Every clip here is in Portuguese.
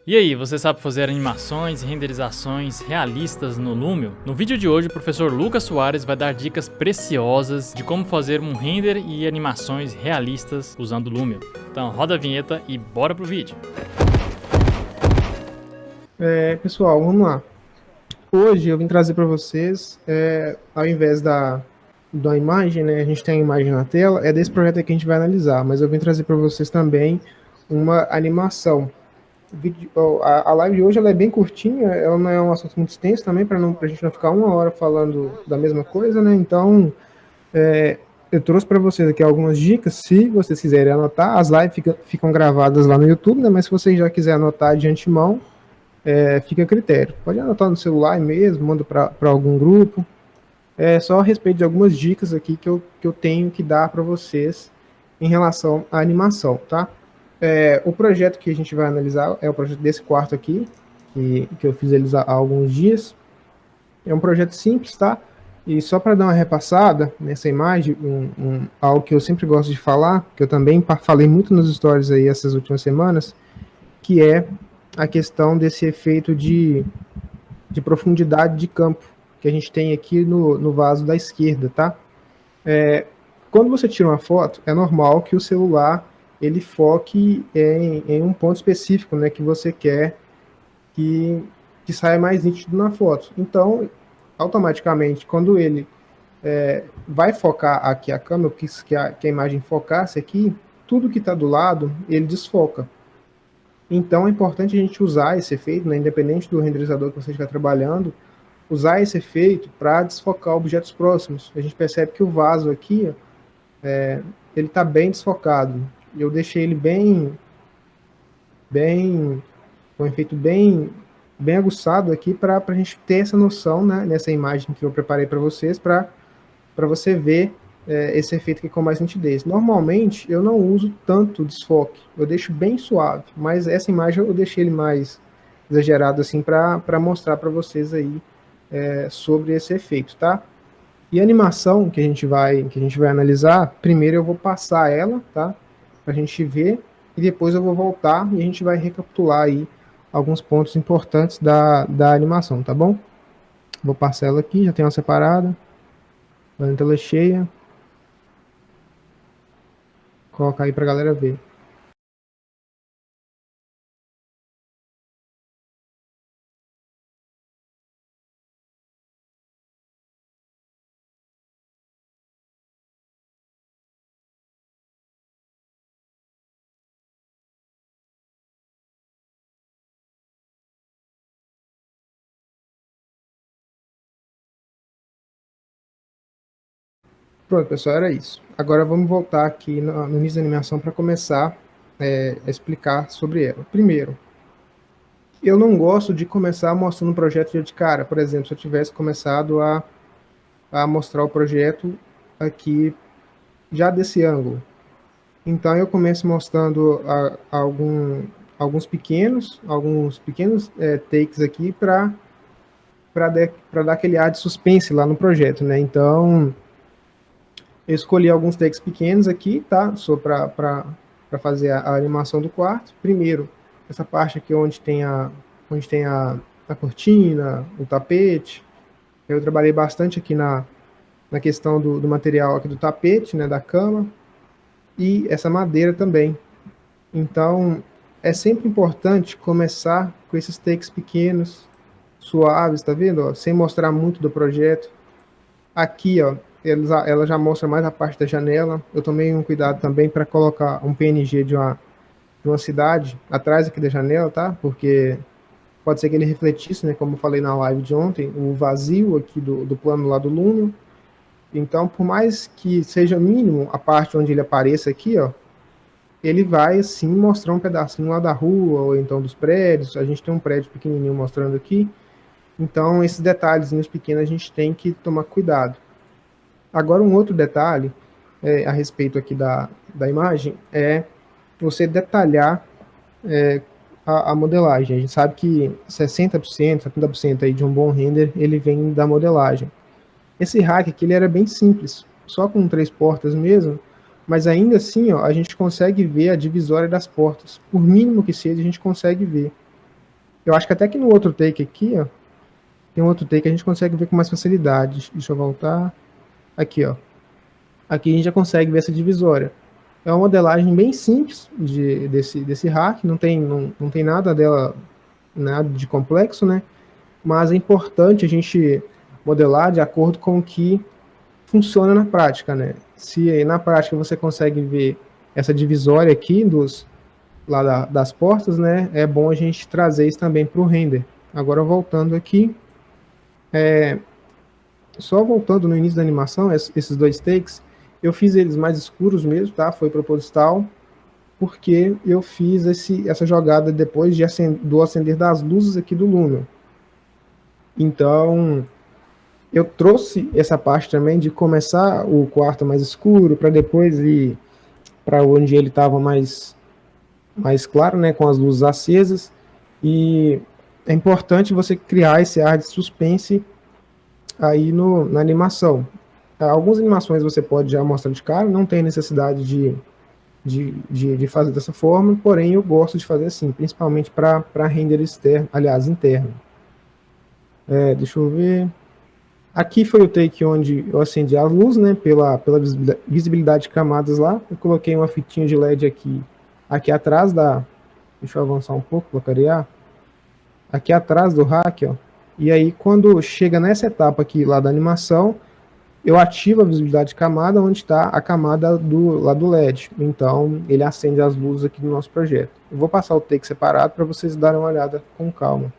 E aí, você sabe fazer animações e renderizações realistas no Lumion? No vídeo de hoje, o professor Lucas Soares vai dar dicas preciosas de como fazer um render e animações realistas usando o Lumion. Então roda a vinheta e bora pro vídeo! Pessoal, vamos lá. Hoje eu vim trazer para vocês, ao invés da imagem, né, a gente tem a imagem na tela, é desse projeto aqui que a gente vai analisar, mas eu vim trazer para vocês também uma animação. A live de hoje ela é bem curtinha, ela não é um assunto muito extenso também, para a gente não ficar uma hora falando da mesma coisa, né? Então, eu trouxe para vocês aqui algumas dicas, se vocês quiserem anotar, as lives ficam gravadas lá no YouTube, né? Mas se vocês já quiserem anotar de antemão, fica a critério. Pode anotar no celular mesmo, manda para algum grupo. É só a respeito de algumas dicas aqui que eu tenho que dar para vocês em relação à animação, tá? O projeto que a gente vai analisar é o projeto desse quarto aqui, que eu fiz eles há alguns dias. É um projeto simples, tá? E só para dar uma repassada nessa imagem, algo que eu sempre gosto de falar, que eu também falei muito nos stories aí essas últimas semanas, que é a questão desse efeito de profundidade de campo que a gente tem aqui no vaso da esquerda, tá? Quando você tira uma foto, é normal que o celular ele foque em um ponto específico, né, que você quer que saia mais nítido na foto. Então, automaticamente, quando ele vai focar aqui a câmera, eu quis que a imagem focasse aqui, tudo que está do lado, ele desfoca. Então, é importante a gente usar esse efeito, né, independente do renderizador que você estiver trabalhando, usar esse efeito para desfocar objetos próximos. A gente percebe que o vaso aqui, ele está bem desfocado. Eu deixei ele com um efeito bem aguçado aqui para a gente ter essa noção, né, nessa imagem que eu preparei para vocês, para você ver esse efeito aqui com mais nitidez. Normalmente eu não uso tanto desfoque, eu deixo bem suave, mas essa imagem eu deixei ele mais exagerado assim para mostrar para vocês aí sobre esse efeito, tá? E a animação que a gente vai analisar, primeiro eu vou passar ela, tá? Para a gente ver, e depois eu vou voltar e a gente vai recapitular aí alguns pontos importantes da animação, tá bom? Vou passar ela aqui, já tem uma separada, a tela cheia. Colocar aí pra galera ver. Pronto, pessoal, era isso. Agora vamos voltar aqui no início da animação para começar a explicar sobre ela. Primeiro, eu não gosto de começar mostrando um projeto de cara. Por exemplo, se eu tivesse começado a mostrar o projeto aqui já desse ângulo. Então eu começo mostrando alguns pequenos takes aqui para dar aquele ar de suspense lá no projeto, né? Então eu escolhi alguns takes pequenos aqui, tá? Só para fazer a animação do quarto. Primeiro, essa parte aqui onde tem a cortina, o tapete. Eu trabalhei bastante aqui na questão do material aqui do tapete, né, da cama. E essa madeira também. Então, é sempre importante começar com esses takes pequenos, suaves, tá vendo? Ó? Sem mostrar muito do projeto. Aqui, ó, ela já mostra mais a parte da janela. Eu tomei um cuidado também para colocar um PNG de uma cidade atrás aqui da janela, tá? Porque pode ser que ele refletisse, né? Como eu falei na live de ontem, o vazio aqui do plano lá do Lumion. Então, por mais que seja mínimo a parte onde ele apareça aqui, ó, ele vai sim mostrar um pedacinho lá da rua ou então dos prédios. A gente tem um prédio pequenininho mostrando aqui. Então, esses detalhezinhos pequenos a gente tem que tomar cuidado. Agora, um outro detalhe a respeito aqui da imagem é você detalhar a modelagem. A gente sabe que 60%, 70% aí de um bom render, ele vem da modelagem. Esse rack aqui ele era bem simples, só com 3 portas mesmo, mas ainda assim ó, a gente consegue ver a divisória das portas. Por mínimo que seja, a gente consegue ver. Eu acho que até que no outro take aqui, ó, tem um outro take que a gente consegue ver com mais facilidade. Deixa eu voltar. Aqui, ó. Aqui a gente já consegue ver essa divisória. É uma modelagem bem simples desse hack, não tem nada dela, nada de complexo, né? Mas é importante a gente modelar de acordo com o que funciona na prática, né? Se na prática você consegue ver essa divisória aqui das portas, né? É bom a gente trazer isso também para o render. Agora voltando aqui, só voltando no início da animação, esses dois takes, eu fiz eles mais escuros mesmo, tá? Foi proposital, porque eu fiz essa jogada depois do acender das luzes aqui do Lumion. Então, eu trouxe essa parte também de começar o quarto mais escuro, para depois ir para onde ele estava mais claro, né, com as luzes acesas. E é importante você criar esse ar de suspense aí na animação. Algumas animações você pode já mostrar de cara, não tem necessidade de fazer dessa forma, porém eu gosto de fazer assim, principalmente para render externo, aliás, interno. Deixa eu ver. Aqui foi o take onde eu acendi a luz, né, pela visibilidade de camadas lá. Eu coloquei uma fitinha de LED aqui atrás deixa eu avançar um pouco para clarear. Aqui atrás do rack, ó. E aí quando chega nessa etapa aqui lá da animação, eu ativo a visibilidade de camada onde está a camada lá do LED. Então ele acende as luzes aqui no nosso projeto. Eu vou passar o take separado para vocês darem uma olhada com calma.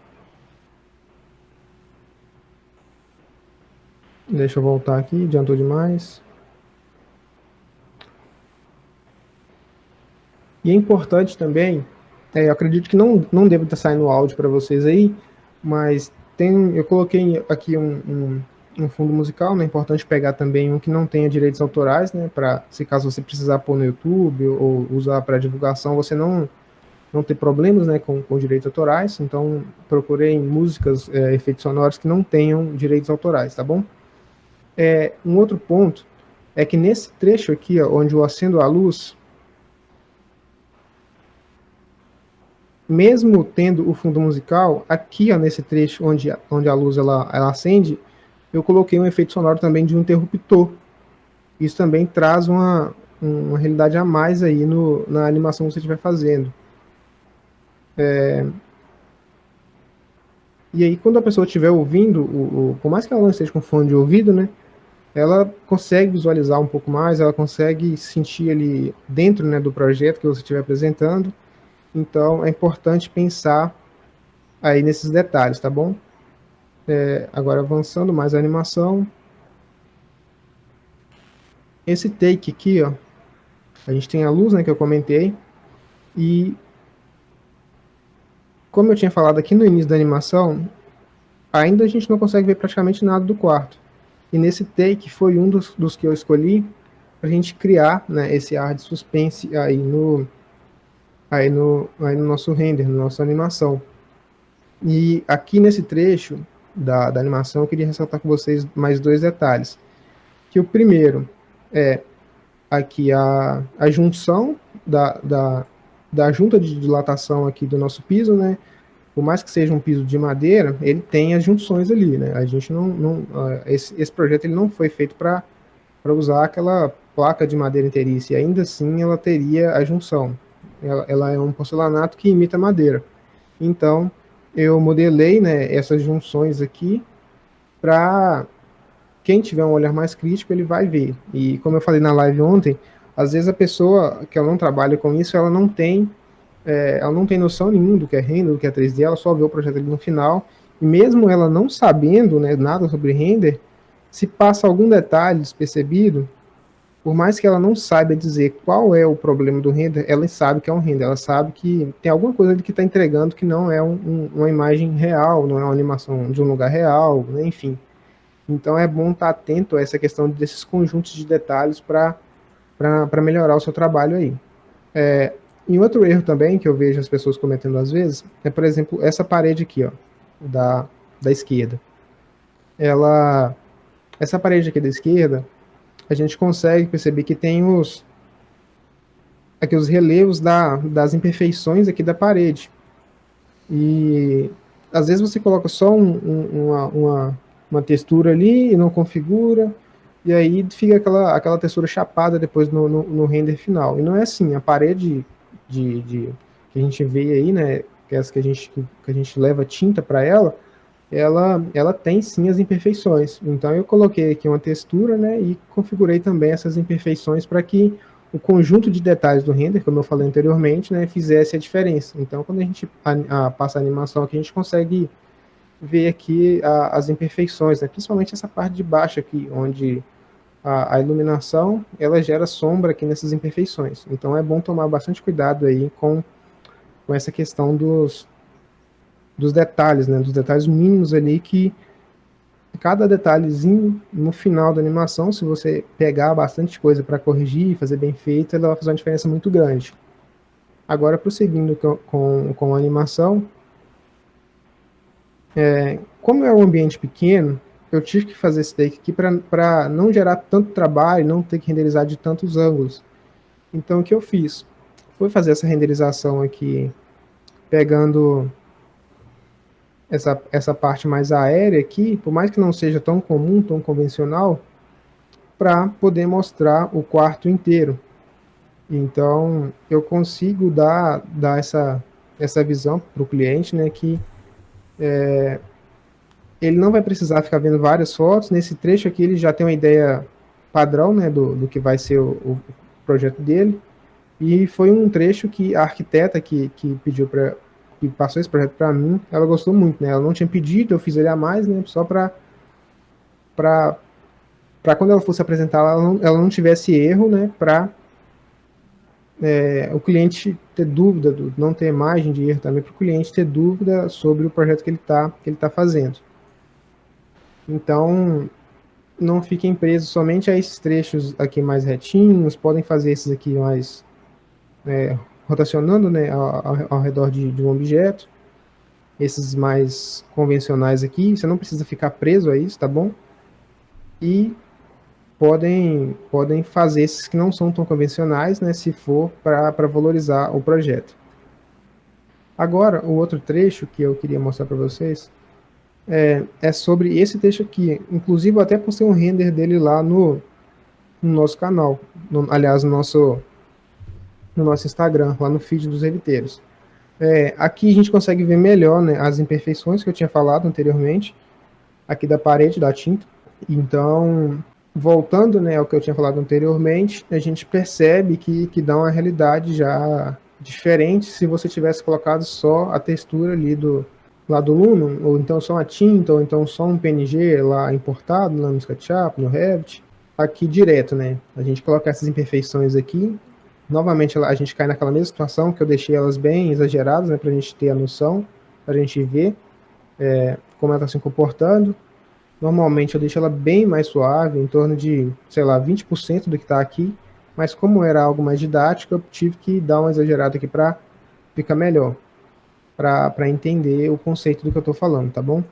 Deixa eu voltar aqui, adiantou demais. E é importante também, eu acredito que não deve estar saindo áudio para vocês aí, mas eu coloquei aqui um fundo musical, né? É importante pegar também um que não tenha direitos autorais, né? Para, se caso você precisar pôr no YouTube ou usar para divulgação, você não ter problemas, né, com direitos autorais. Então, procurei músicas, efeitos sonoros que não tenham direitos autorais, tá bom? Um outro ponto é que nesse trecho aqui, ó, onde eu acendo a luz, mesmo tendo o fundo musical, aqui ó, nesse trecho onde a luz ela acende, eu coloquei um efeito sonoro também de um interruptor. Isso também traz uma realidade a mais aí na animação que você estiver fazendo. E aí, quando a pessoa estiver ouvindo, por mais que ela não esteja com fone de ouvido, né, ela consegue visualizar um pouco mais, ela consegue sentir ali dentro, né, do projeto que você estiver apresentando. Então, é importante pensar aí nesses detalhes, tá bom? Agora, avançando mais a animação. Esse take aqui, ó, a gente tem a luz, né, que eu comentei. E, como eu tinha falado aqui no início da animação, ainda a gente não consegue ver praticamente nada do quarto. E nesse take foi um dos que eu escolhi para a gente criar, né, esse ar de suspense aí no nosso render, na nossa animação. E aqui nesse trecho da animação, eu queria ressaltar com vocês mais dois detalhes. Que o primeiro é aqui a junção da junta de dilatação aqui do nosso piso, né? Por mais que seja um piso de madeira, ele tem as junções ali, né? A gente esse projeto ele não foi feito para usar aquela placa de madeira inteiriça, e ainda assim ela teria a junção. Ela é um porcelanato que imita madeira. Então, eu modelei, né, essas junções aqui para quem tiver um olhar mais crítico, ele vai ver. E como eu falei na live ontem, às vezes a pessoa que ela não trabalha com isso, ela não tem noção nenhuma do que é render, do que é 3D, ela só vê o projeto ali no final, e mesmo ela não sabendo, né, nada sobre render, se passa algum detalhe despercebido, por mais que ela não saiba dizer qual é o problema do render, ela sabe que é um render, ela sabe que tem alguma coisa ali que está entregando que não é uma imagem real, não é uma animação de um lugar real, né, enfim. Então é bom estar atento a essa questão desses conjuntos de detalhes para melhorar o seu trabalho aí. E outro erro também que eu vejo as pessoas cometendo às vezes é, por exemplo, essa parede aqui, ó, da esquerda. Essa parede aqui da esquerda, a gente consegue perceber que tem os relevos das imperfeições aqui da parede. E às vezes você coloca só uma textura ali e não configura, e aí fica aquela textura chapada depois no render final. E não é assim, a parede que a gente vê aí, né, que é essa que a gente leva tinta para ela tem sim as imperfeições. Então eu coloquei aqui uma textura, né, e configurei também essas imperfeições para que o conjunto de detalhes do render, como eu falei anteriormente, né, fizesse a diferença. Então quando a gente passa a animação aqui, a gente consegue ver aqui as imperfeições, né, principalmente essa parte de baixo aqui, onde a iluminação ela gera sombra aqui nessas imperfeições. Então é bom tomar bastante cuidado aí com essa questão dos detalhes, né, dos detalhes mínimos ali que cada detalhezinho no final da animação, se você pegar bastante coisa para corrigir e fazer bem feito, ela vai fazer uma diferença muito grande. Agora, prosseguindo com a animação, como é um ambiente pequeno, eu tive que fazer esse take aqui para não gerar tanto trabalho, não ter que renderizar de tantos ângulos. Então, o que eu fiz? Foi fazer essa renderização aqui, pegando essa parte mais aérea aqui, por mais que não seja tão comum, tão convencional, para poder mostrar o quarto inteiro. Então, eu consigo dar essa visão para o cliente, né, que ele não vai precisar ficar vendo várias fotos. Nesse trecho aqui, ele já tem uma ideia padrão, né, do que vai ser o projeto dele. E foi um trecho que a arquiteta que pediu para que passou esse projeto para mim, ela gostou muito, né? Ela não tinha pedido, eu fiz ele a mais, né? Só para quando ela fosse apresentar, ela não tivesse erro, né? Para o cliente ter dúvida, não ter margem de erro também, para o cliente ter dúvida sobre o projeto que ele tá fazendo. Então, não fiquem presos somente a esses trechos aqui mais retinhos, podem fazer esses aqui mais rotacionando, né, ao redor de um objeto. Esses mais convencionais aqui, você não precisa ficar preso a isso, tá bom? E podem fazer esses que não são tão convencionais, né, se for para valorizar o projeto. Agora, o outro trecho que eu queria mostrar para vocês é sobre esse trecho aqui. Inclusive, eu até postei um render dele lá no nosso canal, aliás, no nosso Instagram, lá no feed dos reviteiros. Aqui a gente consegue ver melhor, né, as imperfeições que eu tinha falado anteriormente, aqui da parede, da tinta. Então, voltando, né, ao que eu tinha falado anteriormente, a gente percebe que dá uma realidade já diferente se você tivesse colocado só a textura ali lá do Lumion, ou então só uma tinta, ou então só um PNG lá importado, lá no SketchUp, no Revit, aqui direto, né? A gente coloca essas imperfeições aqui, novamente a gente cai naquela mesma situação que eu deixei elas bem exageradas, né, pra gente ter a noção, pra gente ver como ela está se comportando. Normalmente eu deixo ela bem mais suave, em torno de, sei lá, 20% do que está aqui, mas como era algo mais didático, eu tive que dar uma exagerada aqui para ficar melhor, para entender o conceito do que eu estou falando, tá bom?